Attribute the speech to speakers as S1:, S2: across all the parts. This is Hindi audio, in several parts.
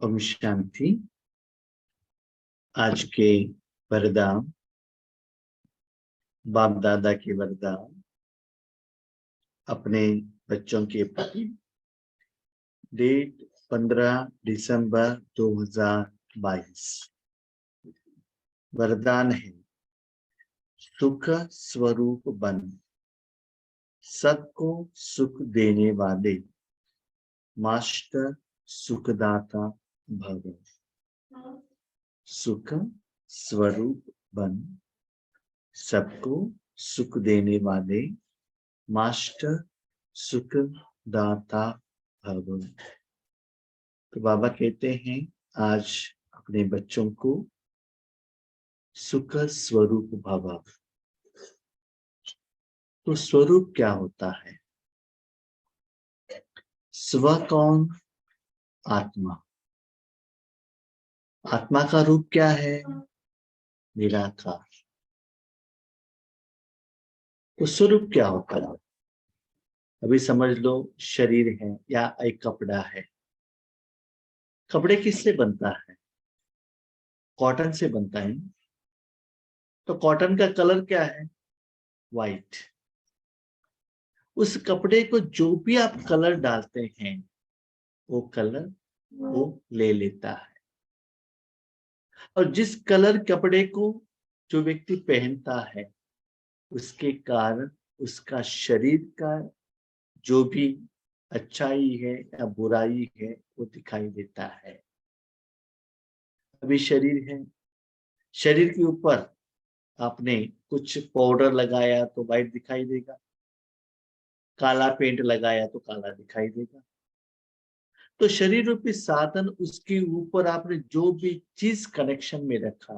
S1: ओम शांति। आज के वरदान, बाप दादा के वरदान अपने बच्चों के प्रति। डेट 15 दिसंबर 2022। वरदान है, सुख स्वरूप बन, सबको सुख देने वाले मास्टर सुखदाता भव। सुख स्वरूप बन, सबको सुख देने वाले मास्टर सुखदाता भव। तो बाबा कहते हैं आज अपने बच्चों को सुख स्वरूप भव। तो स्वरूप क्या होता है? स्व कौन? आत्मा। आत्मा का रूप क्या है? निराकार। तो स्वरूप क्या होता है? अभी समझ लो, शरीर है या एक कपड़ा है। कपड़े किससे बनता है? कॉटन से बनता है। तो कॉटन का कलर क्या है? वाइट। उस कपड़े को जो भी आप कलर डालते हैं वो कलर वो ले लेता है। और जिस कलर कपड़े को जो व्यक्ति पहनता है उसके कारण उसका शरीर का जो भी अच्छाई है या बुराई है वो दिखाई देता है। अभी शरीर है, शरीर के ऊपर आपने कुछ पाउडर लगाया तो वाइट दिखाई देगा, काला पेंट लगाया तो काला दिखाई देगा। तो शरीर रूपी साधन, उसके ऊपर आपने जो भी चीज कनेक्शन में रखा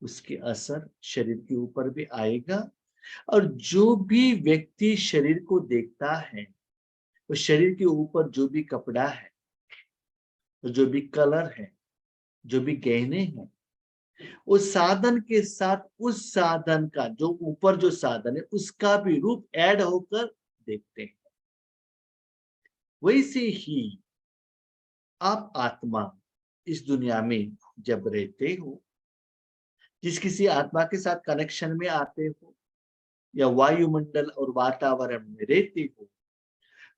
S1: उसके असर शरीर के ऊपर भी आएगा। और जो भी व्यक्ति शरीर को देखता है तो शरीर के ऊपर जो भी कपड़ा है, जो भी कलर है, जो भी गहने हैं, उस साधन के साथ उस साधन का जो ऊपर जो साधन है उसका भी रूप ऐड होकर देखते हैं। वैसे ही आप आत्मा इस दुनिया में जब रहते हो, जिस किसी आत्मा के साथ कनेक्शन में आते हो या वायुमंडल और वातावरण में रहते हो,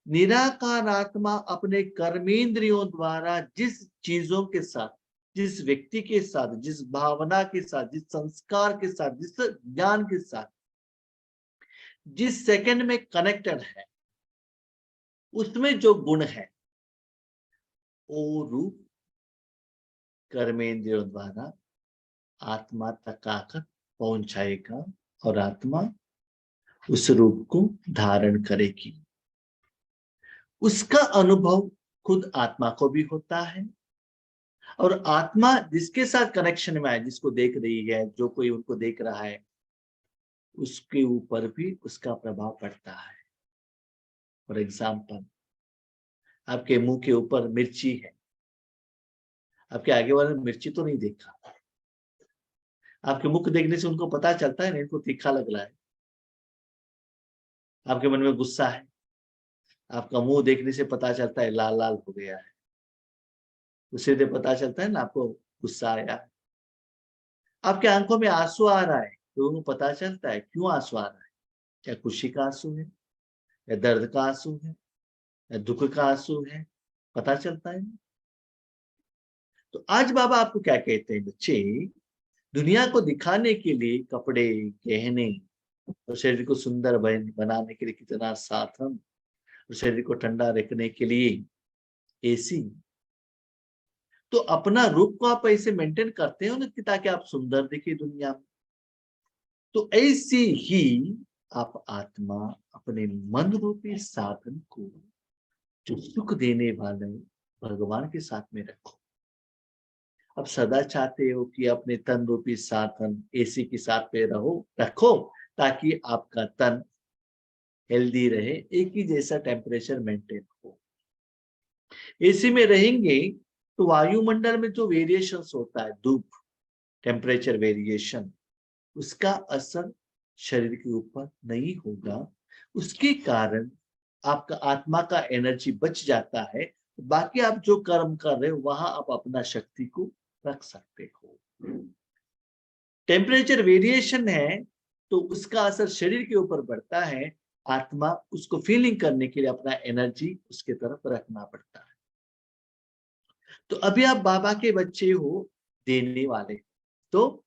S1: निराकार आत्मा अपने कर्मेंद्रियों द्वारा जिस चीजों के साथ, जिस व्यक्ति के साथ, जिस भावना के साथ, जिस संस्कार के साथ, जिस ज्ञान के साथ, जिस सेकंड में कनेक्टेड है, उसमें जो गुण है वो रूप कर्मेंद्रियों द्वारा आत्मा तक आकर पहुंचाएगा और आत्मा उस रूप को धारण करेगी। उसका अनुभव खुद आत्मा को भी होता है और आत्मा जिसके साथ कनेक्शन में है, जिसको देख रही है, जो कोई उनको देख रहा है, उसके ऊपर भी उसका प्रभाव पड़ता है। फॉर एग्जाम्पल, आपके मुंह के ऊपर मिर्ची है, आपके आगे वाले ने मिर्ची तो नहीं देखा, आपके मुख देखने से उनको पता चलता है ना इनको तीखा लग रहा है। आपके मन में गुस्सा है, आपका मुंह देखने से पता चलता है लाल लाल हो गया है, उससे तो पता चलता है ना आपको गुस्सा आया है। आपके आंखों में आंसू आ रहा है तो उनको पता चलता है क्यों आंसू आ रहा है, क्या खुशी का आंसू है या दर्द का आंसू है या दुख का आंसू है, पता चलता है। तो आज बाबा आपको क्या कहते हैं, बच्चे, दुनिया को दिखाने के लिए कपड़े, गहने और शरीर को सुंदर बनाने के लिए कितना साधन, और शरीर को ठंडा रखने के लिए एसी। तो अपना रूप को आप ऐसे मेंटेन करते हो ना कि ताकि आप सुंदर दिखे दुनिया में। तो ऐसे ही आप आत्मा अपने मन रूपी साधन को जो सुख देने वाले भगवान के साथ में रखो। अब सदा चाहते हो कि अपने तन रूपी साधन एसी के साथ पे रखो ताकि आपका तन हेल्दी रहे, एक ही जैसा टेम्परेचर मेंटेन हो। एसी में रहेंगे तो वायुमंडल में जो वेरिएशंस होता है, धूप, टेम्परेचर वेरिएशन, उसका असर शरीर के ऊपर नहीं होगा। उसके कारण आपका आत्मा का एनर्जी बच जाता है बाकी आप जो कर्म कर रहे हो वहां आप अपना शक्ति को रख सकते हो। टेम्परेचर वेरिएशन है तो उसका असर शरीर के ऊपर पड़ता है, आत्मा उसको फीलिंग करने के लिए अपना एनर्जी उसके तरफ रखना पड़ता है। तो अभी आप बाबा के बच्चे हो, देने वाले, तो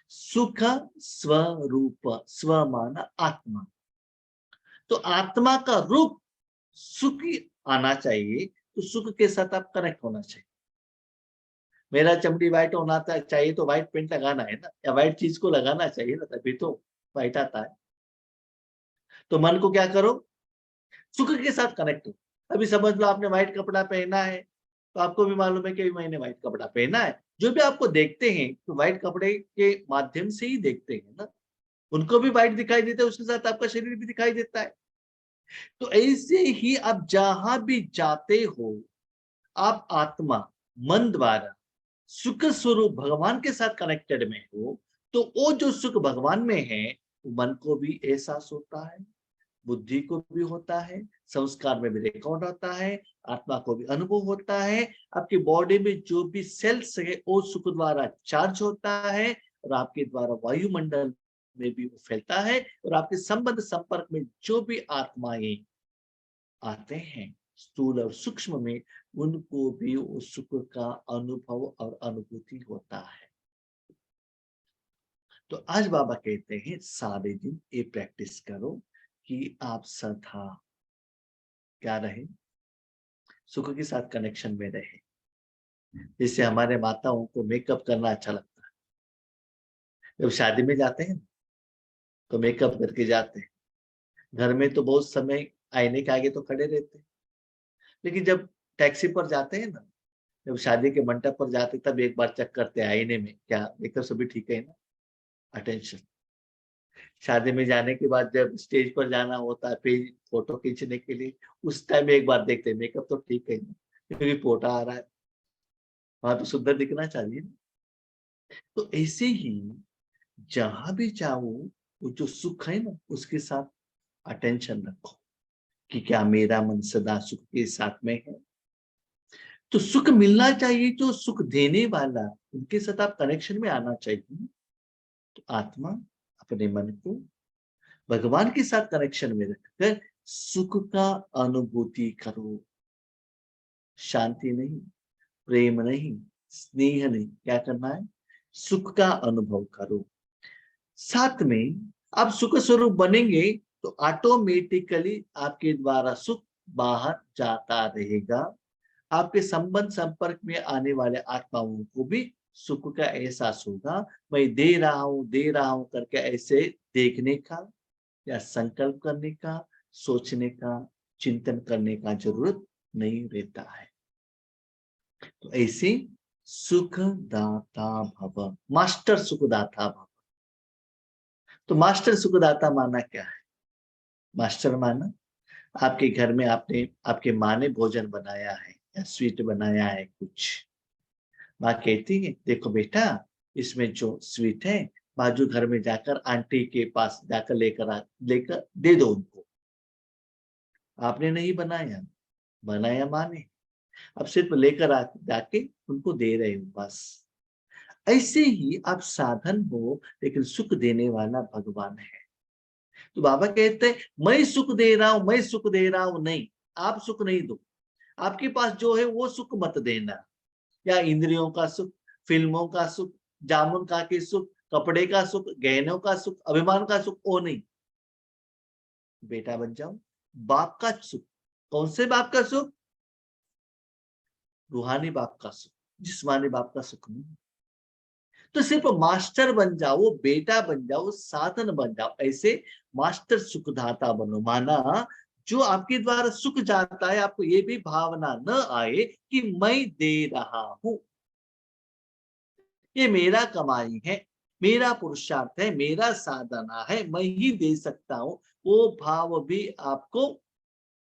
S1: सुख स्वरूप, स्व माना आत्मा, तो आत्मा का रूप सुख ही आना चाहिए, तो सुख के साथ आप कनेक्ट होना चाहिए। मेरा चमड़ी व्हाइट होना चाहिए तो व्हाइट पेंट लगाना है ना, या व्हाइट चीज को लगाना चाहिए ना, तभी तो व्हाइट आता है। तो मन को क्या करो, सुख के साथ कनेक्ट हो। अभी समझ लो आपने व्हाइट कपड़ा पहना है, तो आपको भी मालूम है कि मैंने व्हाइट कपड़ा पहना है। जो भी आपको देखते हैं तो व्हाइट कपड़े के माध्यम से ही देखते हैं ना, उनको भी व्हाइट दिखाई देता है, उसके साथ आपका शरीर भी दिखाई देता है। तो ऐसे ही आप जहां भी जाते हो, आप आत्मा मन द्वारा सुख स्वरूप भगवान के साथ कनेक्टेड में हो, तो वो जो सुख भगवान में है वो मन को भी एहसास होता है, बुद्धि को भी होता है, संस्कार में भी रिकॉर्ड होता है, आत्मा को भी अनुभव होता है। आपकी बॉडी में जो भी सेल्स है वो सुख द्वारा चार्ज होता है, और आपके द्वारा वायुमंडल में भी वो फैलता है, और आपके संबंध संपर्क में जो भी आत्माएं आते हैं स्थूल और सूक्ष्म में, उनको भी उस सुख का अनुभव और अनुभूति होता है। तो आज बाबा कहते हैं सारे दिन ये प्रैक्टिस करो कि आप सदा क्या रहे, सुख के साथ कनेक्शन में रहे। जैसे हमारे माताओं को मेकअप करना अच्छा लगता है, जब शादी में जाते हैं तो मेकअप करके जाते हैं, घर में तो बहुत समय आईने के आगे तो खड़े रहते हैं, लेकिन जब टैक्सी पर जाते हैं ना, जब शादी के मंडप पर जाते तब एक बार चेक करते हैं आईने में, क्या मेकअप सभी ठीक है ना, अटेंशन। शादी में जाने के बाद जब स्टेज पर जाना होता है फिर फोटो खींचने के लिए, उस टाइम एक बार देखते हैं मेकअप तो ठीक है ना, क्योंकि फोटो आ रहा है, वहां तो सुंदर दिखना चाहिए ना। तो ऐसे ही जहां भी जाओ, वो जो सुख है ना उसके साथ अटेंशन रखो कि क्या मेरा मन सदा सुख के साथ में है। तो सुख मिलना चाहिए, जो सुख देने वाला, उनके साथ आप कनेक्शन में आना चाहिए। तो आत्मा अपने मन को भगवान के साथ कनेक्शन में रखकर सुख का अनुभूति करो। शांति नहीं, प्रेम नहीं, स्नेह नहीं, क्या करना है, सुख का अनुभव करो। साथ में आप सुख स्वरूप बनेंगे तो ऑटोमेटिकली आपके द्वारा सुख बाहर जाता रहेगा। आपके संबंध संपर्क में आने वाले आत्माओं को भी सुख का एहसास होगा। मैं दे रहा हूं करके ऐसे देखने का या संकल्प करने का, सोचने का, चिंतन करने का जरूरत नहीं रहता है। तो ऐसे सुखदाता भव, मास्टर सुखदाता भव। तो मास्टर सुखदाता माना क्या है, मास्टर माना आपके घर में आपने, आपके माँ ने भोजन बनाया है या स्वीट बनाया है कुछ, माँ कहती है देखो बेटा इसमें जो स्वीट है बाजू घर में जाकर आंटी के पास जाकर लेकर दे दो उनको। आपने नहीं बनाया, बनाया माँ ने, अब सिर्फ लेकर जाके उनको दे रहे हो बस। ऐसे ही आप साधन हो, लेकिन सुख देने वाला भगवान है। तो बाबा कहते हैं मैं सुख दे रहा हूं, मैं सुख दे रहा हूं, नहीं, आप सुख नहीं दो। आपके पास जो है वो सुख मत देना, या इंद्रियों का सुख, फिल्मों का सुख, जामुन खा के सुख, कपड़े का सुख, गहनों का सुख, अभिमान का सुख, वो नहीं। बेटा बन जाओ, बाप का सुख। कौन से बाप का सुख, रूहानी बाप का सुख, जिस्मानी बाप का सुख नहीं। तो सिर्फ मास्टर बन जाओ, बेटा बन जाओ, साधन बन जाओ, ऐसे मास्टर सुखदाता बनो। माना जो आपके द्वारा सुख जाता है, आपको ये भी भावना न आए कि मैं दे रहा हूं, ये मेरा कमाई है, मेरा पुरुषार्थ है, मेरा साधना है, मैं ही दे सकता हूं, वो भाव भी आपको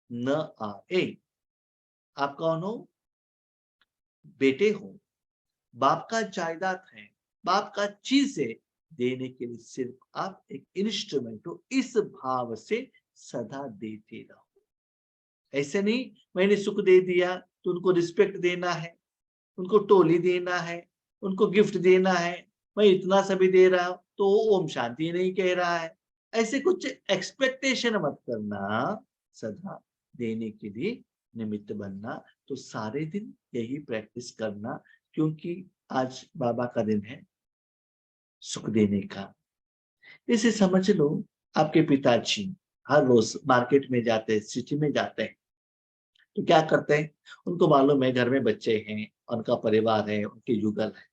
S1: न आए। आप कौन हो, बेटे हो, बाप का जायदाद है, बाप का चीज है, देने के लिए सिर्फ आप एक इंस्ट्रूमेंट हो। इस भाव से सदा देते रहो। ऐसे नहीं मैंने सुख दे दिया तो उनको रिस्पेक्ट देना है, उनको टोली देना है, उनको गिफ्ट देना है, मैं इतना सभी दे रहा हूं तो ओम शांति नहीं कह रहा है। ऐसे कुछ एक्सपेक्टेशन मत करना, सदा देने के लिए निमित्त बनना। तो सारे दिन यही प्रैक्टिस करना, क्योंकि आज बाबा का दिन है सुख देने का। इसे समझ लो, आपके पिताजी हर रोज मार्केट में जाते हैं, सिटी में जाते हैं, तो क्या करते हैं, उनको मालूम है घर में बच्चे हैं, उनका परिवार है, उनके युगल है,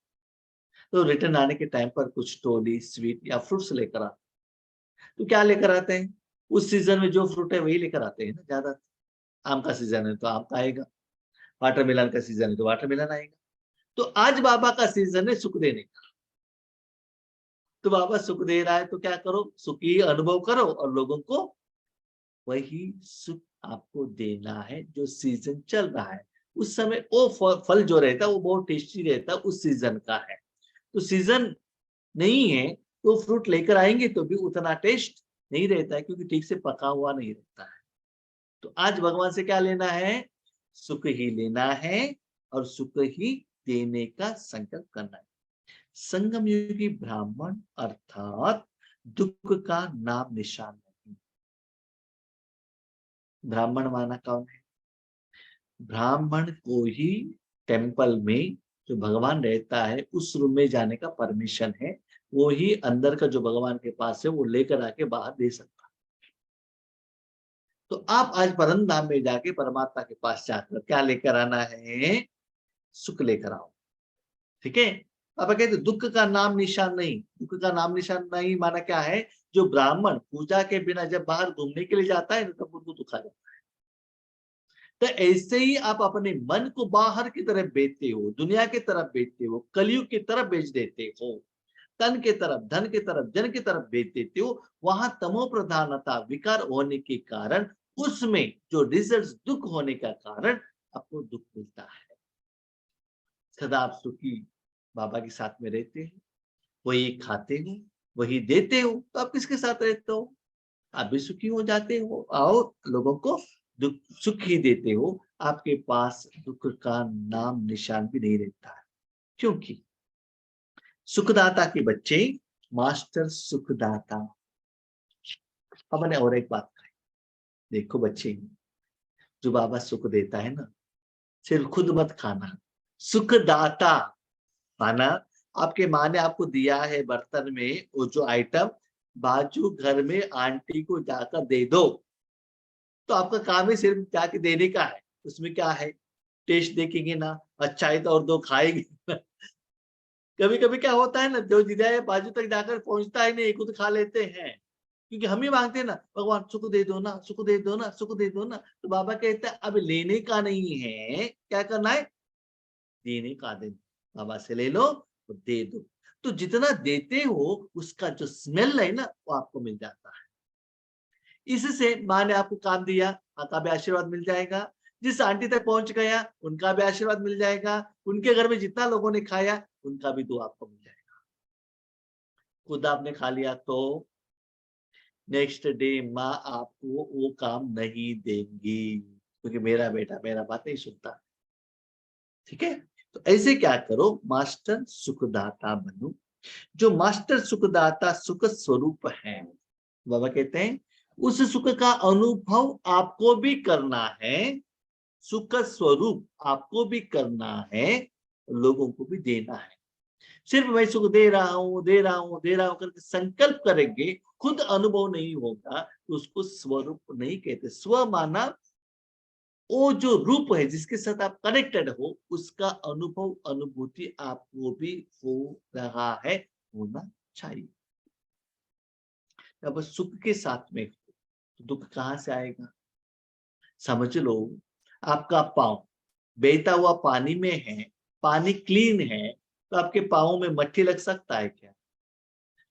S1: तो रिटर्न आने के टाइम पर कुछ टोली स्वीट या फ्रूट्स लेकर आते हैं। तो क्या लेकर आते हैं, उस सीजन में जो फ्रूट है वही लेकर आते हैं ना ज्यादा। आम का सीजन है तो आम का आएगा, वाटरमेलन का सीजन है तो वाटरमेलन आएगा। तो आज बाबा का सीजन है सुख देने का, तो बाबा सुख दे रहा है तो क्या करो, सुख ही अनुभव करो और लोगों को वही सुख आपको देना है जो सीजन चल रहा है। उस समय वो फल जो रहता है वो बहुत टेस्टी रहता है, उस सीजन का है। तो सीजन नहीं है तो फ्रूट लेकर आएंगे तो भी उतना टेस्ट नहीं रहता है, क्योंकि ठीक से पका हुआ नहीं रहता है। तो आज भगवान से क्या लेना है, सुख ही लेना है और सुख ही देने का संकल्प करना है। संगम युगी ब्राह्मण अर्थात दुख का नाम निशान नहीं। ब्राह्मण माना कौन है, ब्राह्मण को ही टेम्पल में जो भगवान रहता है उस रूम में जाने का परमिशन है। वो ही अंदर का जो भगवान के पास है वो लेकर आके बाहर दे सकता है। तो आप आज परम धाम में जाके परमात्मा के पास जाकर क्या लेकर आना है, सुख लेकर आओ। ठीक है, अब कहते दुख का नाम निशान नहीं। दुख का नाम निशान नहीं माना क्या है, जो ब्राह्मण पूजा के बिना जब बाहर घूमने के लिए जाता है तब उनको दुख आ जाता है। तो ऐसे ही आप अपने मन को बाहर की तरफ बेचते हो, दुनिया की तरफ बेचते हो, कलयुग की तरफ बेच देते हो, तन के तरफ, धन के तरफ, जन की तरफ बेच देते हो। वहां तमो प्रधानता विकार होने के कारण उसमें जो रिजल्ट दुख होने का कारण आपको दुख मिलता है। सदा आप सुखी बाबा के साथ में रहते हैं, वही खाते हो, वही देते हो, तो आप किसके साथ रहते हो, आप भी सुखी हो जाते हो और लोगों को दुख सुख ही देते हो। आपके पास दुख का नाम निशान भी नहीं रहता है, क्योंकि सुखदाता के बच्चे मास्टर सुखदाता। अब मैंने और एक बात कही, देखो बच्चे, जो बाबा सुख देता है ना, सिर्फ खुद मत खाना, सुखदाता खाना। आपके माँ ने आपको दिया है बर्तन में वो जो आइटम, बाजू घर में आंटी को जाकर दे दो। तो आपका काम ही सिर्फ जाके देने का है। उसमें क्या है, टेस्ट देखेंगे ना, अच्छा है तो और दो खाएंगे ना। कभी कभी क्या होता है ना, जो दिया है बाजू तक जाकर पहुंचता है नहीं, खुद खा लेते हैं, क्योंकि हम ही मांगते हैं ना, भगवान सुख दे दो ना, सुख दे दो ना, सुख दे दो ना। तो बाबा कहता है अब लेने का नहीं है, क्या करना है, देने का दिन। बाबा से ले लो तो दे दो। तो जितना देते हो उसका जो स्मेल है ना वो आपको मिल जाता है। इससे माँ ने आपको काम दिया, माँ का भी आशीर्वाद मिल जाएगा। जिस आंटी तक पहुंच गया उनका भी आशीर्वाद मिल जाएगा। उनके घर में जितना लोगों ने खाया उनका भी दुआ आपको मिल जाएगा। खुद आपने खा लिया तो नेक्स्ट डे माँ आपको वो काम नहीं देंगी, क्योंकि मेरा बेटा मेरा बात नहीं सुनता। ठीक है, तो ऐसे क्या करो, मास्टर सुखदाता बनो। जो मास्टर सुखदाता सुख स्वरूप है, बाबा कहते हैं उस सुख का अनुभव आपको भी करना है, सुख स्वरूप आपको भी करना है, लोगों को भी देना है। सिर्फ मैं सुख दे रहा हूं दे रहा हूं दे रहा हूं करके संकल्प करेंगे, खुद अनुभव नहीं होगा तो उसको स्वरूप नहीं कहते। स्व माना वो जो रूप है जिसके साथ आप कनेक्टेड हो, उसका अनुभव अनुभूति आपको भी हो रहा है, होना चाहिए। अब सुख के साथ में तो दुख कहां से आएगा, समझ लो। आपका पांव बहता हुआ पानी में है, पानी क्लीन है, तो आपके पाँव में मट्टी लग सकता है क्या,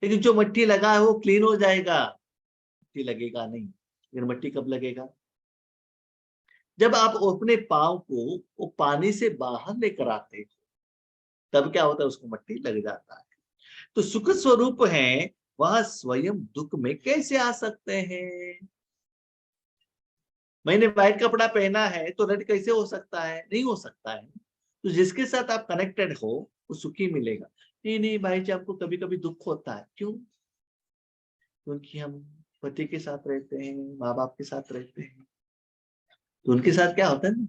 S1: लेकिन जो मट्टी लगा है वो क्लीन हो जाएगा, मट्टी लगेगा नहीं। लेकिन मट्टी कब लगेगा, जब आप अपने पाँव को वो पानी से बाहर लेकर आते हो, तब क्या होता है, उसको मट्टी लग जाता है। तो सुख स्वरूप है, वह स्वयं दुख में कैसे आ सकते हैं। मैंने व्हाइट कपड़ा पहना है तो रेड कैसे हो सकता है? नहीं हो सकता है। तो जिसके साथ आप कनेक्टेड हो वो सुखी मिलेगा। नहीं नहीं भाई जी, हमको कभी कभी दुख होता है। क्यों? क्योंकि हम पति के साथ रहते हैं, माँ बाप के साथ रहते हैं, तो उनके साथ क्या होता है ना,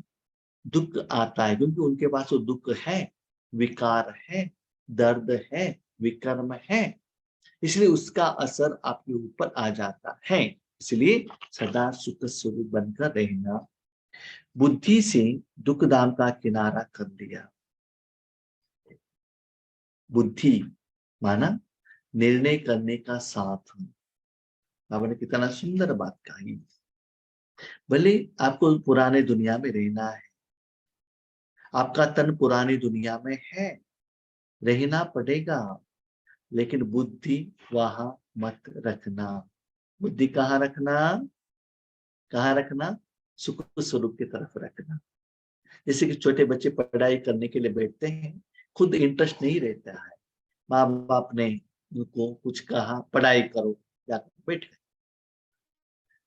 S1: दुख आता है, क्योंकि उनके पास वो दुख है, विकार है, दर्द है, विकर्म है, इसलिए उसका असर आपके ऊपर आ जाता है। इसलिए सदा सुख स्वरूप बनकर रहना। बुद्धि से दुख दाम का किनारा कर दिया। बुद्धि माना निर्णय करने का साधन। आपने कितना सुंदर बात कही। भले आपको पुराने दुनिया में रहना है, आपका तन पुरानी दुनिया में है, रहना पड़ेगा, लेकिन बुद्धि वहां मत रखना। बुद्धि कहाँ रखना? कहाँ रखना? सुख स्वरूप की तरफ रखना। जैसे कि छोटे बच्चे पढ़ाई करने के लिए बैठते हैं, खुद इंटरेस्ट नहीं रहता है, माँ बाप ने उनको कुछ कहा पढ़ाई करो, जाकर बैठ गए,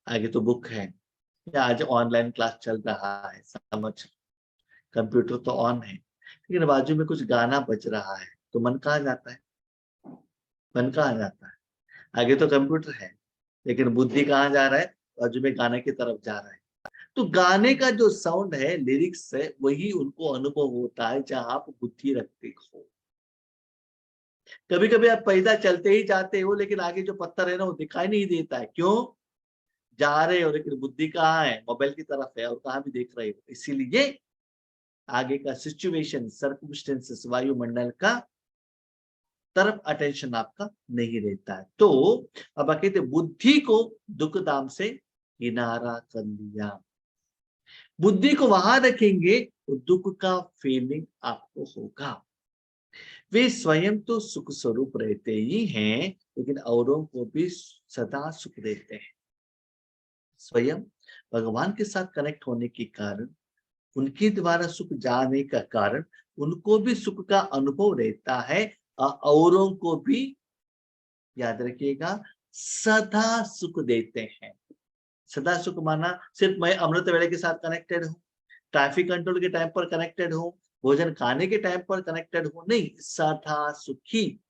S1: आगे तो बुक है, या आज ऑनलाइन क्लास चल रहा है, समझ, कंप्यूटर तो ऑन है, लेकिन बाजू में कुछ गाना बज रहा है, तो मन कहाँ जाता है? मन कहाँ जाता है? आगे तो कंप्यूटर है, लेकिन बुद्धि कहाँ जा रहा है? बाजू में गाने की तरफ जा रहा है। तो गाने का जो साउंड है, लिरिक्स है, वही उनको अनुभव होता है जहां आप बुद्धि रखते हो। कभी कभी आप पैदा चलते ही जाते हो, लेकिन आगे जो पत्थर है ना वो दिखाई नहीं देता है। क्यों? जा रहे हो, लेकिन बुद्धि कहाँ है? मोबाइल की तरफ है, और कहाँ भी देख रहे हो। इसीलिए आगे का सिचुएशन, सर्कमस्टेंसेस, वायुमंडल का तरफ अटेंशन आपका नहीं रहता है। तो अब कहते बुद्धि को दुख दाम से किनारा कर लिया। बुद्धि को वहां रखेंगे तो दुख का फीलिंग आपको होगा। वे स्वयं तो सुख स्वरूप रहते ही हैं, लेकिन औरों को भी सदा सुख देते हैं। स्वयं भगवान के साथ कनेक्ट होने के कारण, उनके द्वारा सुख जाने का कारण, उनको भी सुख का अनुभव रहता है, औरों को भी, याद रखिएगा, सदा सुख देते हैं। सदा सुख माना सिर्फ मैं अमृत वेले के साथ कनेक्टेड हूँ, ट्रैफिक कंट्रोल के टाइम पर कनेक्टेड हूँ, भोजन खाने के टाइम पर कनेक्टेड हूँ, नहीं, सदा सुखी।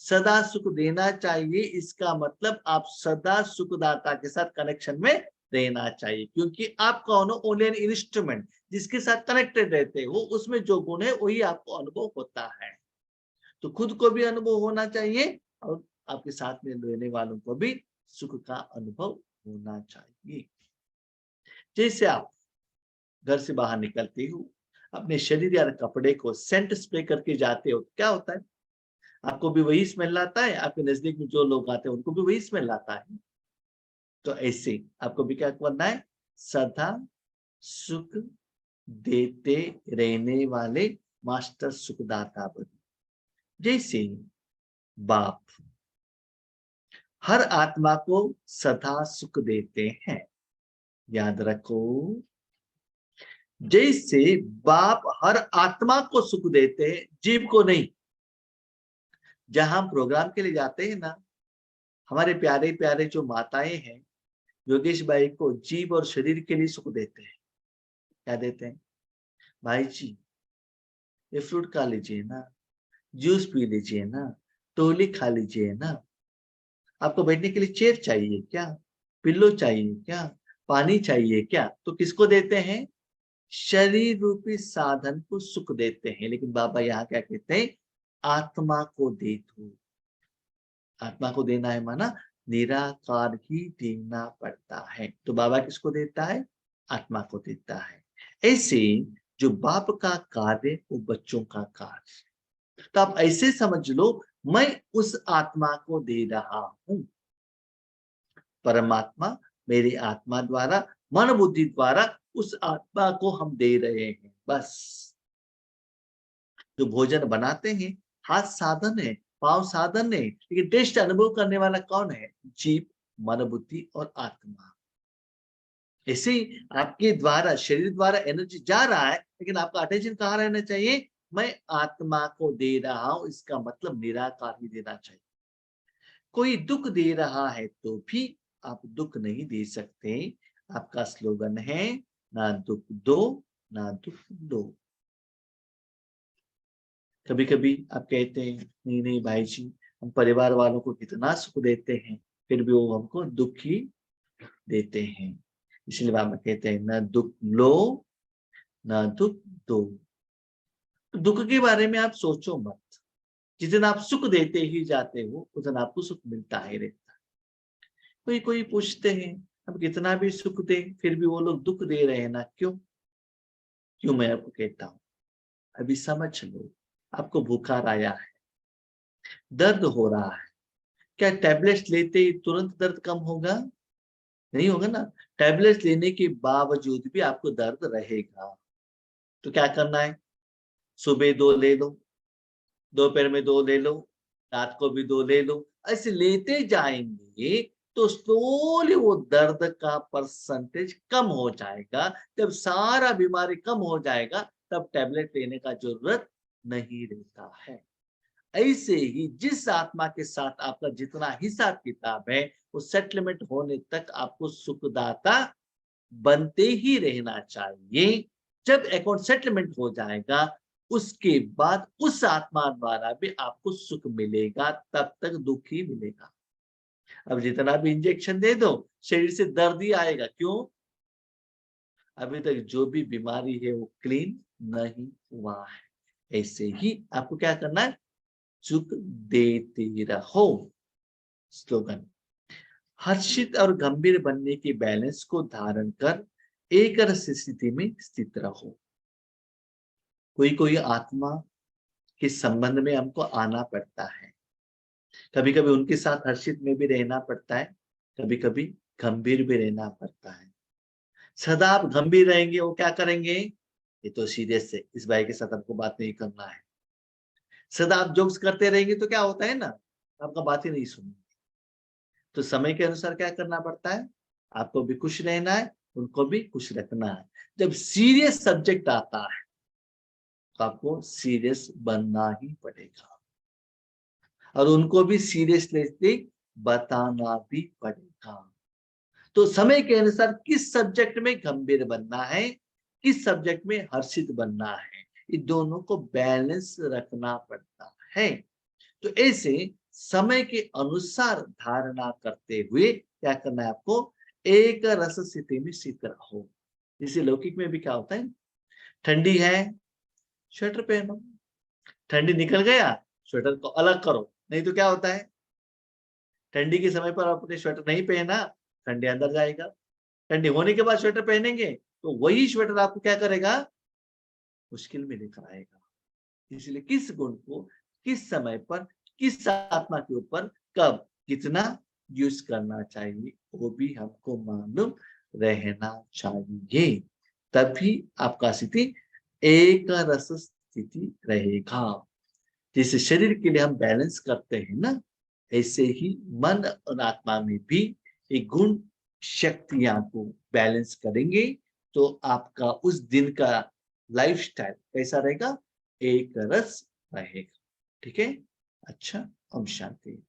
S1: सदा सुख देना चाहिए, इसका मतलब आप सदा सुखदाता के साथ कनेक्शन में रहना चाहिए, क्योंकि आप कौन हो? Only an instrument. जिसके साथ कनेक्टेड रहते हो उसमें जो गुण है वही आपको अनुभव होता है। तो खुद को भी अनुभव होना चाहिए, और आपके साथ में रहने वालों को भी सुख का अनुभव होना चाहिए। जैसे आप घर से बाहर निकलते हो, अपने शरीर या कपड़े को सेंट स्प्रे करके जाते हो, क्या होता है? आपको भी वही स्मेल आता है, आपके नजदीक में जो लोग आते हैं उनको भी वही स्मेल आता है। तो ऐसे आपको भी क्या करना है? सदा सुख देते रहने वाले मास्टर सुखदाता बने। जैसे बाप हर आत्मा को सदा सुख देते हैं, याद रखो। जैसे बाप हर आत्मा को सुख देते हैं, जीव को नहीं। जहां हम प्रोग्राम के लिए जाते हैं ना, हमारे प्यारे प्यारे जो माताएं हैं, योगेश भाई को जीव और शरीर के लिए सुख देते हैं। क्या देते हैं? भाई जी, ये फ्रूट खा लीजिए ना, जूस पी लीजिए ना, टोली खा लीजिए ना। आपको बैठने के लिए चेयर चाहिए क्या? पिल्लो चाहिए क्या? पानी चाहिए क्या? तो किसको देते हैं? शरीर रूपी साधन को सुख देते हैं। लेकिन बाबा यहाँ क्या कहते हैं? आत्मा को दे दो। आत्मा को देना है माना निराकार ही देना पड़ता है। तो बाबा किसको देता है? आत्मा को देता है। ऐसे जो बाप का कार्य वो बच्चों का कार्य। तो आप ऐसे समझ लो, मैं उस आत्मा को दे रहा हूं। परमात्मा मेरी आत्मा द्वारा, मन बुद्धि द्वारा उस आत्मा को हम दे रहे हैं, बस। जो भोजन बनाते हैं, हाथ साधन है, पांव साधन है, लेकिन टेस्ट अनुभव करने वाला कौन है? जीव, मन बुद्धि और आत्मा। ऐसे ही आपके द्वारा, शरीर द्वारा एनर्जी जा रहा है, लेकिन आपका अटेंशन कहाँ रहना चाहिए? मैं आत्मा को दे रहा हूं, इसका मतलब निराकार ही देना चाहिए। कोई दुख दे रहा है तो भी आप दुख नहीं दे सकते, आपका स्लोगन है, ना दुख दो ना दुख दो। कभी कभी आप कहते हैं नहीं नहीं भाई जी, हम परिवार वालों को कितना सुख देते हैं, फिर भी वो हमको दुख ही देते हैं। इसलिए बाबा कहते हैं ना दुख लो ना दुख दो। तो दुख के बारे में आप सोचो मत, जितना आप सुख देते ही जाते हो उतना आपको सुख मिलता ही रहता है। कोई कोई पूछते हैं हम कितना भी सुख दें फिर भी वो लोग दुख दे रहे हैं ना, क्यों? क्यों मैं आपको कहता हूँ, अभी समझ लो, आपको बुखार आया है, दर्द हो रहा है, क्या टैबलेट्स लेते ही तुरंत दर्द कम होगा? नहीं होगा ना। टैबलेट्स लेने के बावजूद भी आपको दर्द रहेगा। तो क्या करना है, सुबह 2 ले लो, दोपहर में 2 ले लो, रात को भी 2 ले लो। ऐसे लेते जाएंगे तो स्लोली वो दर्द का परसेंटेज कम हो जाएगा। जब सारा बीमारी कम हो जाएगा तब टैबलेट लेने का जरूरत नहीं रहता है। ऐसे ही जिस आत्मा के साथ आपका जितना हिसाब किताब है वो सेटलमेंट होने तक आपको सुखदाता बनते ही रहना चाहिए। जब अकाउंट सेटलमेंट हो जाएगा उसके बाद उस आत्मा द्वारा भी आपको सुख मिलेगा, तब तक दुख ही मिलेगा। अब जितना भी इंजेक्शन दे दो शरीर से दर्द ही आएगा, क्यों? अभी तक जो भी बीमारी है वो क्लीन नहीं हुआ है। ऐसे ही आपको क्या करना है, सुख देते रहो। स्लोगन, हर्षित और गंभीर बनने के बैलेंस को धारण कर एक रस स्थिति में स्थित रहो। कोई कोई आत्मा के संबंध में हमको आना पड़ता है, कभी कभी उनके साथ हर्षित में भी रहना पड़ता है, कभी कभी गंभीर भी रहना पड़ता है। सदा आप गंभीर रहेंगे वो क्या करेंगे, ये तो सीरियस है, इस भाई के साथ हमको बात नहीं करना है। सदा आप जोक्स करते रहेंगे तो क्या होता है ना, आपका बात ही नहीं सुनेंगे। तो समय के अनुसार क्या करना पड़ता है, आपको भी खुश रहना है, उनको भी खुश रखना है। जब सीरियस सब्जेक्ट आता है तो आपको सीरियस बनना ही पड़ेगा और उनको भी सीरियसली बताना भी पड़ेगा। तो समय के अनुसार किस सब्जेक्ट में गंभीर बनना है, किस सब्जेक्ट में हर्षित बनना है, ये दोनों को बैलेंस रखना पड़ता है। तो ऐसे समय के अनुसार धारणा करते हुए क्या करना है आपको, एक रस स्थिति में स्थित रहो। जैसे लौकिक में भी क्या होता है, ठंडी है स्वेटर पहनो, ठंडी निकल गया स्वेटर को अलग करो, नहीं तो क्या होता है, ठंडी के समय पर आपने स्वेटर नहीं पहना, ठंडी अंदर जाएगा। ठंडी होने के बाद स्वेटर पहनेंगे तो वही स्वेटर आपको क्या करेगा, मुश्किल में लेकर आएगा। इसलिए किस गुण को किस समय पर किस आत्मा के ऊपर कब कितना यूज करना चाहिए वो भी हमको मालूम रहना चाहिए, तभी आपका स्थिति एक रस स्थिति रहेगा। जैसे शरीर के लिए हम बैलेंस करते हैं ना, ऐसे ही मन और आत्मा में भी एक गुण शक्तियां को बैलेंस करेंगे तो आपका उस दिन का लाइफस्टाइल कैसा रहेगा, एक रस रहेगा। ठीक है, अच्छा, ओम शांति।